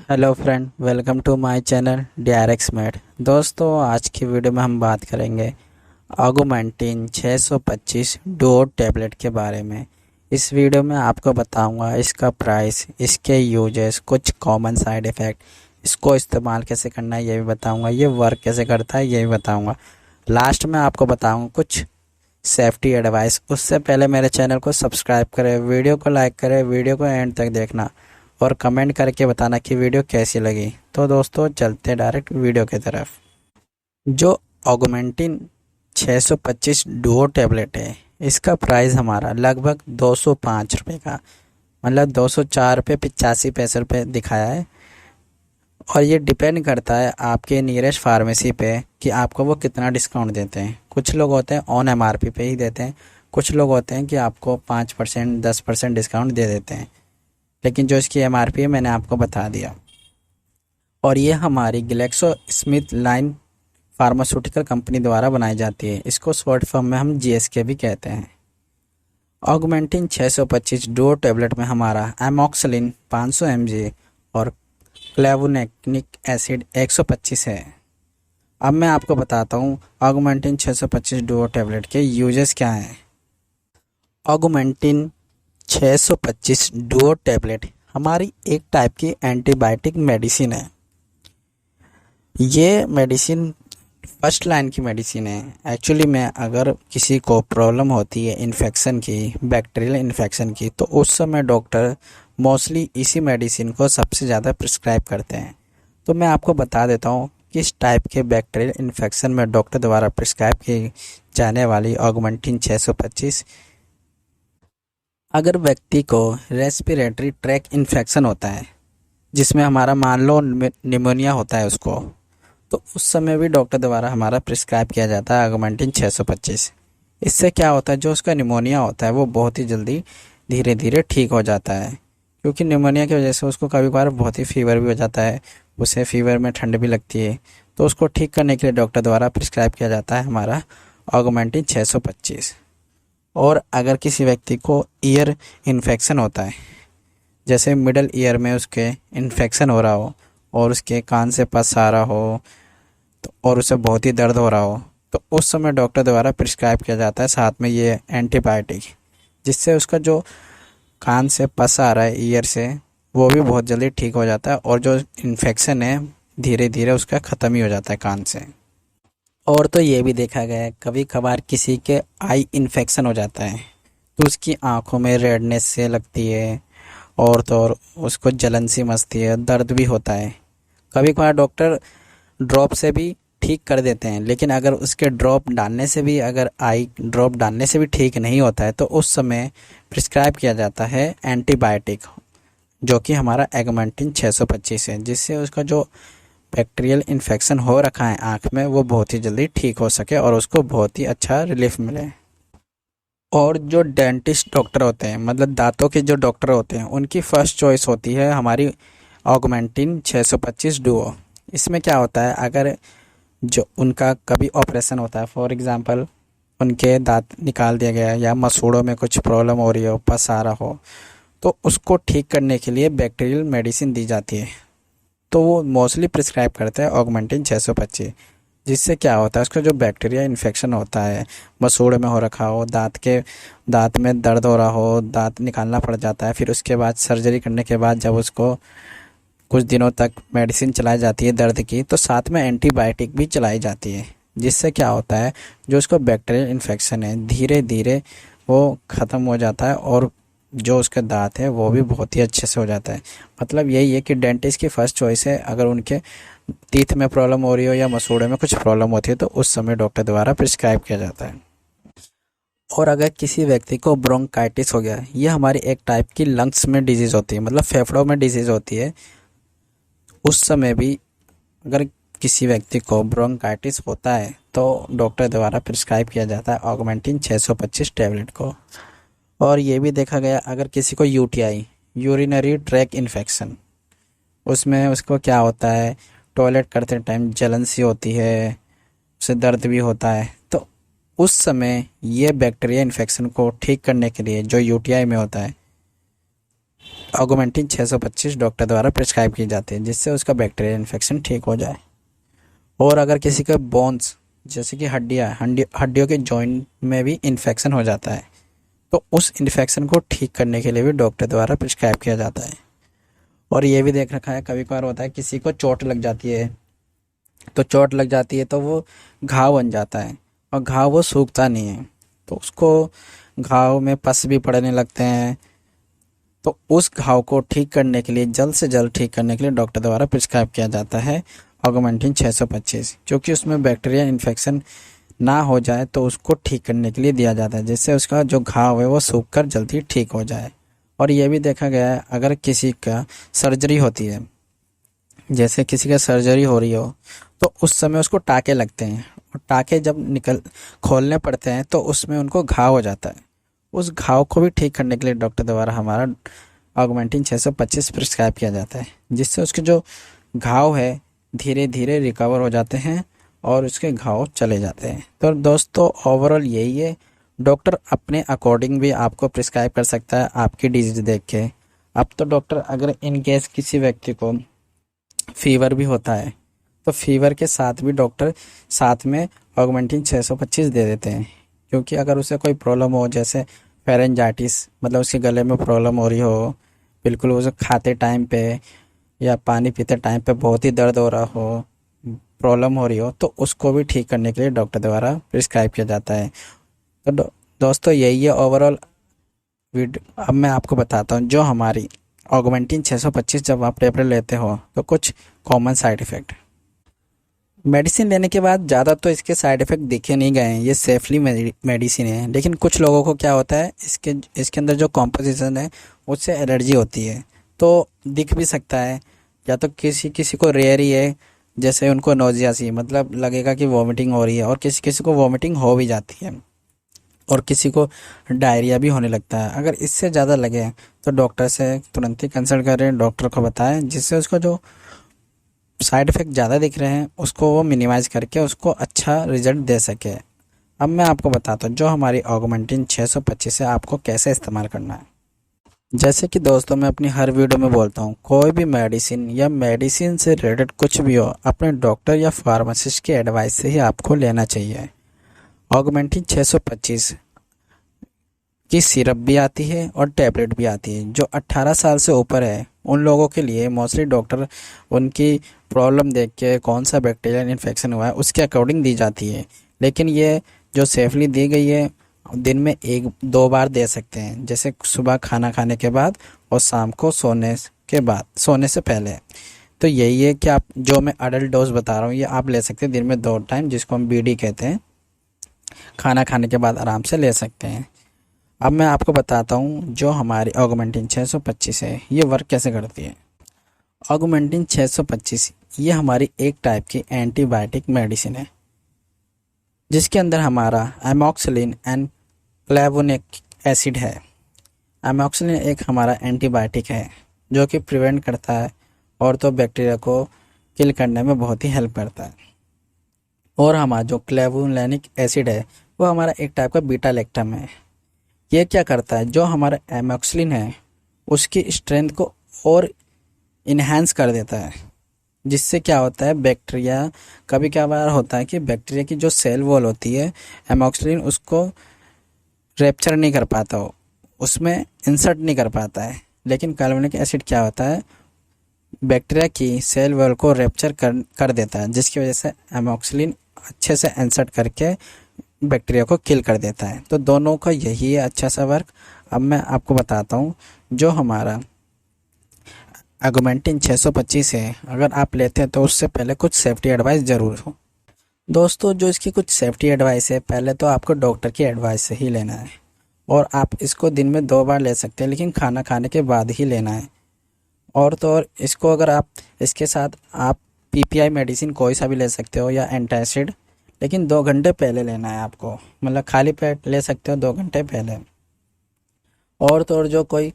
Hello friend, welcome to my channel DRX made. दोस्तों, आज की वीडियो में हम बात करेंगे ऑगमेंटिन 625 डुओ टैबलेट के बारे में। इस वीडियो में आपको बताऊंगा इसका प्राइस, इसके यूजेस, कुछ कॉमन साइड इफ़ेक्ट, इसको इस्तेमाल कैसे करना है ये भी बताऊंगा, ये वर्क कैसे करता है ये भी बताऊंगा। लास्ट में आपको बताऊंगा कुछ सेफ्टी एडवाइस। उससे पहले मेरे चैनल को सब्सक्राइब करें, वीडियो को लाइक करें, वीडियो को एंड तक देखना और कमेंट करके बताना कि वीडियो कैसी लगी। तो दोस्तों, चलते डायरेक्ट वीडियो की तरफ। जो ऑगमेंटिन 625 डुओ टैबलेट है, इसका प्राइस हमारा लगभग 205 रुपये का, मतलब 204 रुपये 85 पैसे दिखाया है। और ये डिपेंड करता है आपके नियरेस्ट फार्मेसी पे कि आपको वो कितना डिस्काउंट देते हैं। कुछ लोग होते हैं ऑन MRP पे ही देते हैं, कुछ लोग होते हैं कि आपको 5% 10% डिस्काउंट दे देते हैं, लेकिन जो इसकी MRP है मैंने आपको बता दिया। और ये हमारी Glaxo Smith line pharmaceutical company द्वारा बनाई जाती है। इसको शॉर्ट फॉर्म में हम GSK भी कहते हैं। ऑगमेंटिन 625 डुओ टैबलेट में हमारा एमॉक्सिलिन 500 mg और क्लेवोनेक्टिक एसिड 125 है। अब मैं आपको बताता हूँ ऑगमेंटिन 625 डुओ टैबलेट के यूजेस क्या हैं। ऑगमेंटिन 625 डुओ टैबलेट हमारी एक टाइप की एंटीबायोटिक मेडिसिन है। ये मेडिसिन फर्स्ट लाइन की मेडिसिन है। एक्चुअली में अगर किसी को प्रॉब्लम होती है इन्फेक्शन की, बैक्टीरियल इन्फेक्शन की, तो उस समय डॉक्टर मोस्टली इसी मेडिसिन को सबसे ज़्यादा प्रिस्क्राइब करते हैं। तो मैं आपको बता देता हूँ किस टाइप के बैक्टीरियल इन्फेक्शन में डॉक्टर द्वारा प्रिस्क्राइब की जाने वाली ऑगमेंटिन 625। अगर व्यक्ति को रेस्पिरेटरी ट्रैक इन्फेक्शन होता है, जिसमें हमारा मान लो निमोनिया होता है उसको, तो उस समय भी डॉक्टर द्वारा हमारा प्रिस्क्राइब किया जाता है ऑगमेंटिन 625। इससे क्या होता है, जो उसका निमोनिया होता है वो बहुत ही जल्दी धीरे धीरे ठीक हो जाता है। क्योंकि निमोनिया की वजह से उसको कभी कभार बहुत ही फीवर भी हो जाता है, उसे फीवर में ठंड भी लगती है, तो उसको ठीक करने के लिए डॉक्टर द्वारा प्रिस्क्राइब किया जाता है हमारा ऑगमेंटिन 625। और अगर किसी व्यक्ति को ईयर इन्फेक्शन होता है, जैसे मिडल ईयर में उसके इन्फेक्शन हो रहा हो और उसके कान से पस आ रहा हो तो और उसे बहुत ही दर्द हो रहा हो, तो उस समय डॉक्टर द्वारा प्रिस्क्राइब किया जाता है साथ में ये एंटीबायोटिक, जिससे उसका जो कान से पस आ रहा है ईयर से, वो भी बहुत जल्दी ठीक हो जाता है और जो इन्फेक्शन है धीरे धीरे उसका ख़त्म ही हो जाता है कान से। और तो ये भी देखा गया है कभी कभार किसी के आई इन्फेक्शन हो जाता है तो उसकी आंखों में रेडनेस से लगती है और तो और उसको जलन सी मचती है, दर्द भी होता है। कभी कभार डॉक्टर ड्रॉप से भी ठीक कर देते हैं, लेकिन अगर उसके ड्रॉप डालने से भी, अगर आई ड्रॉप डालने से भी ठीक नहीं होता है तो उस समय प्रिस्क्राइब किया जाता है एंटीबायोटिक, जो कि हमारा ऑगमेंटिन 625 है, जिससे उसका जो बैक्टीरियल इन्फेक्शन हो रखा है आँख में वो बहुत ही जल्दी ठीक हो सके और उसको बहुत ही अच्छा रिलीफ मिले। और जो डेंटिस्ट डॉक्टर होते हैं, मतलब दांतों के जो डॉक्टर होते हैं, उनकी फ़र्स्ट चॉइस होती है हमारी ऑगमेंटिन 625 डुओ। इसमें क्या होता है, अगर जो उनका कभी ऑपरेशन होता है, फॉर एग्ज़ाम्पल उनके दांत निकाल दिया गया या मसूड़ों में कुछ प्रॉब्लम हो रही हो, पस आ रहा हो, तो उसको ठीक करने के लिए बैक्टीरियल मेडिसिन दी जाती है। तो वो मोस्टली प्रिस्क्राइब करते हैं ऑगमेंटिन 625। जिससे क्या होता है, उसका जो बैक्टीरिया इन्फेक्शन होता है, मसूड़े में हो रखा हो, दांत में दर्द हो रहा हो, दांत निकालना पड़ जाता है, फिर उसके बाद सर्जरी करने के बाद जब उसको कुछ दिनों तक मेडिसिन चलाई जाती है दर्द की, तो साथ में एंटीबायोटिक भी चलाई जाती है। जिससे क्या होता है, जो उसको बैक्टीरियल इन्फेक्शन है धीरे धीरे वो ख़त्म हो जाता है और जो उसके दांत है वो भी बहुत ही अच्छे से हो जाता है। मतलब यही है कि डेंटिस्ट की फ़र्स्ट चॉइस है, अगर उनके टीथ में प्रॉब्लम हो रही हो या मसूड़े में कुछ प्रॉब्लम होती है तो उस समय डॉक्टर द्वारा प्रिस्क्राइब किया जाता है। और अगर किसी व्यक्ति को ब्रोंकाइटिस हो गया, ये हमारी एक टाइप की लंग्स में डिजीज़ होती है, मतलब फेफड़ों में डिजीज़ होती है, उस समय भी अगर किसी व्यक्ति को ब्रोंकाइटिस होता है तो डॉक्टर द्वारा प्रिस्क्राइब किया जाता है ऑगमेंटिन 625 टैबलेट को। और ये भी देखा गया अगर किसी को UTI, यूरिनरी ट्रैक इन्फेक्शन, उसमें उसको क्या होता है, टॉयलेट करते टाइम जलन सी होती है, उसे दर्द भी होता है, तो उस समय ये बैक्टीरिया इन्फेक्शन को ठीक करने के लिए जो UTI में होता है, ऑगमेंटिन 625 डॉक्टर द्वारा प्रिस्क्राइब की जाती है, जिससे उसका बैक्टीरियल इन्फेक्शन ठीक हो जाए। और अगर किसी का बोन्स जैसे कि हड्डियों के जॉइंट में भी इन्फेक्शन हो जाता है, तो उस इन्फेक्शन को ठीक करने के लिए भी डॉक्टर द्वारा प्रिस्क्राइब किया जाता है। और ये भी देख रखा है, कभी कभार होता है किसी को चोट लग जाती है, तो चोट लग जाती है तो वो घाव बन जाता है, और घाव वो सूखता नहीं है, तो उसको घाव में पस भी पड़ने लगते हैं। तो उस घाव को ठीक करने के लिए, जल्द से जल्द ठीक करने के लिए डॉक्टर द्वारा प्रिस्क्राइब किया जाता है ऑगमेंटिन 625, क्योंकि उसमें बैक्टीरिया इन्फेक्शन ना हो जाए तो उसको ठीक करने के लिए दिया जाता है, जिससे उसका जो घाव है वो सूख कर जल्दी ठीक हो जाए। और ये भी देखा गया है, अगर किसी का सर्जरी होती है, जैसे किसी का सर्जरी हो रही हो, तो उस समय उसको टाँके लगते हैं, और टाँके जब खोलने पड़ते हैं तो उसमें उनको घाव हो जाता है। उस घाव को भी ठीक करने के लिए डॉक्टर द्वारा हमारा ऑगमेंटिन 625 प्रिस्क्राइब किया जाता है, जिससे उसके जो घाव है धीरे धीरे रिकवर हो जाते हैं और उसके घाव चले जाते हैं। तो दोस्तों, ओवरऑल यही है, डॉक्टर अपने अकॉर्डिंग भी आपको प्रिस्क्राइब कर सकता है आपकी डिजीज देख के। अब तो डॉक्टर अगर इन केस किसी व्यक्ति को फीवर भी होता है, तो फीवर के साथ भी डॉक्टर साथ में ऑगमेंटिन 625 दे देते हैं, क्योंकि अगर उसे कोई प्रॉब्लम हो, जैसे फेरेंजाइटिस, मतलब उसके गले में प्रॉब्लम हो रही हो, बिल्कुल उसे खाते टाइम पे या पानी पीते टाइम पे बहुत ही दर्द हो रहा हो, प्रॉब्लम हो रही हो, तो उसको भी ठीक करने के लिए डॉक्टर द्वारा प्रिस्क्राइब किया जाता है। तो दोस्तों, यही है ओवरऑल वीडियो। अब मैं आपको बताता हूँ जो हमारी ऑगमेंटिन 625 जब आप टेबलेट लेते हो तो कुछ कॉमन साइड इफ़ेक्ट। मेडिसिन लेने के बाद ज़्यादा तो इसके साइड इफ़ेक्ट दिखे नहीं गए हैं, ये सेफली मेडिसिन है, लेकिन कुछ लोगों को क्या होता है, इसके अंदर जो कॉम्पोजिशन है उससे एलर्जी होती है, तो दिख भी सकता है। या तो किसी किसी को रेयर ही है, जैसे उनको नोजिया सी, मतलब लगेगा कि वॉमिटिंग हो रही है, और किसी किसी को वॉमिटिंग हो भी जाती है, और किसी को डायरिया भी होने लगता है। अगर इससे ज़्यादा लगे तो डॉक्टर से तुरंत ही कंसल्ट करें, डॉक्टर को बताएं, जिससे उसको जो साइड इफ़ेक्ट ज़्यादा दिख रहे हैं उसको वो मिनिमाइज़ करके उसको अच्छा रिजल्ट दे सके। अब मैं आपको बताता हूँ जो हमारी ऑगमेंटिन 625 है आपको कैसे इस्तेमाल करना है। जैसे कि दोस्तों, मैं अपनी हर वीडियो में बोलता हूँ, कोई भी मेडिसिन या मेडिसिन से रिलेटेड कुछ भी हो, अपने डॉक्टर या फार्मासिस्ट की एडवाइस से ही आपको लेना चाहिए। ऑगमेंटिन 625 की सिरप भी आती है और टैबलेट भी आती है। जो 18 साल से ऊपर है उन लोगों के लिए मोस्टली डॉक्टर उनकी प्रॉब्लम देख के कौन सा बैक्टीरियल इन्फेक्शन हुआ है उसके अकॉर्डिंग दी जाती है, लेकिन ये जो सेफली दी गई है दिन में 1-2 बार दे सकते हैं, जैसे सुबह खाना खाने के बाद और शाम को सोने के बाद, सोने से पहले। तो यही है कि आप जो मैं अडल्ट डोज बता रहा हूँ ये आप ले सकते हैं दिन में 2 टाइम, जिसको हम बीडी कहते हैं, खाना खाने के बाद आराम से ले सकते हैं। अब मैं आपको बताता हूँ जो हमारी ऑगमेंटिन 625 है ये वर्क कैसे करती है। ऑगमेंटिन 625 ये हमारी एक टाइप की एंटीबायोटिक मेडिसिन है, जिसके अंदर हमारा एमॉक्सिलिन एंड क्लेवोनिक एसिड है। एमॉक्सिलिन एक हमारा एंटीबायोटिक है जो कि प्रिवेंट करता है और तो बैक्टीरिया को किल करने में बहुत ही हेल्प करता है। और हमारा जो क्लेवोनिक एसिड है वो हमारा एक टाइप का बीटा लैक्टम है। ये क्या करता है, जो हमारा एमॉक्सिलिन है उसकी स्ट्रेंथ को और इन्हेंस कर देता है, जिससे क्या होता है, बैक्टीरिया, कभी क्या बार होता है कि बैक्टीरिया की जो सेल वॉल होती है एमॉक्सिलिन उसको रैप्चर नहीं कर पाता हो, उसमें इंसर्ट नहीं कर पाता है, लेकिन क्लेवोनिक एसिड क्या होता है, बैक्टीरिया की सेल वॉल को रैप्चर कर देता है, जिसकी वजह से एमॉक्सिलिन अच्छे से इंसर्ट करके बैक्टीरिया को किल कर देता है। तो दोनों का यही है अच्छा सा वर्क। अब मैं आपको बताता हूँ जो हमारा ऑगमेंटिन 625 है, अगर आप लेते हैं तो उससे पहले कुछ सेफ्टी एडवाइस ज़रूर हो। दोस्तों, जो इसकी कुछ सेफ्टी एडवाइस है, पहले तो आपको डॉक्टर की एडवाइस से ही लेना है, और आप इसको दिन में 2 बार ले सकते हैं, लेकिन खाना खाने के बाद ही लेना है। और तो और इसको अगर आप इसके साथ आप पीपीआई मेडिसिन कोई सा भी ले सकते हो या एंटासिड, लेकिन 2 घंटे पहले लेना है आपको, मतलब खाली पेट ले सकते हो 2 घंटे पहले। और तो और जो कोई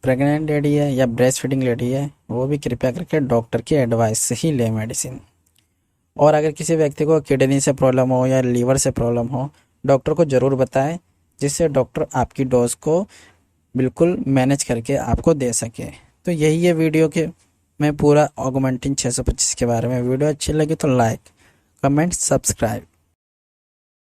प्रेग्नेंट लेडी है या ब्रेस्ट फीडिंग लेडी है वो भी कृपया करके डॉक्टर की एडवाइस से ही ले मेडिसिन। और अगर किसी व्यक्ति को किडनी से प्रॉब्लम हो या लीवर से प्रॉब्लम हो, डॉक्टर को ज़रूर बताएं, जिससे डॉक्टर आपकी डोज को बिल्कुल मैनेज करके आपको दे सके। तो यही है वीडियो के मैं पूरा ऑगमेंटिन 625 के बारे में। वीडियो अच्छी लगी तो लाइक, कमेंट, सब्सक्राइब।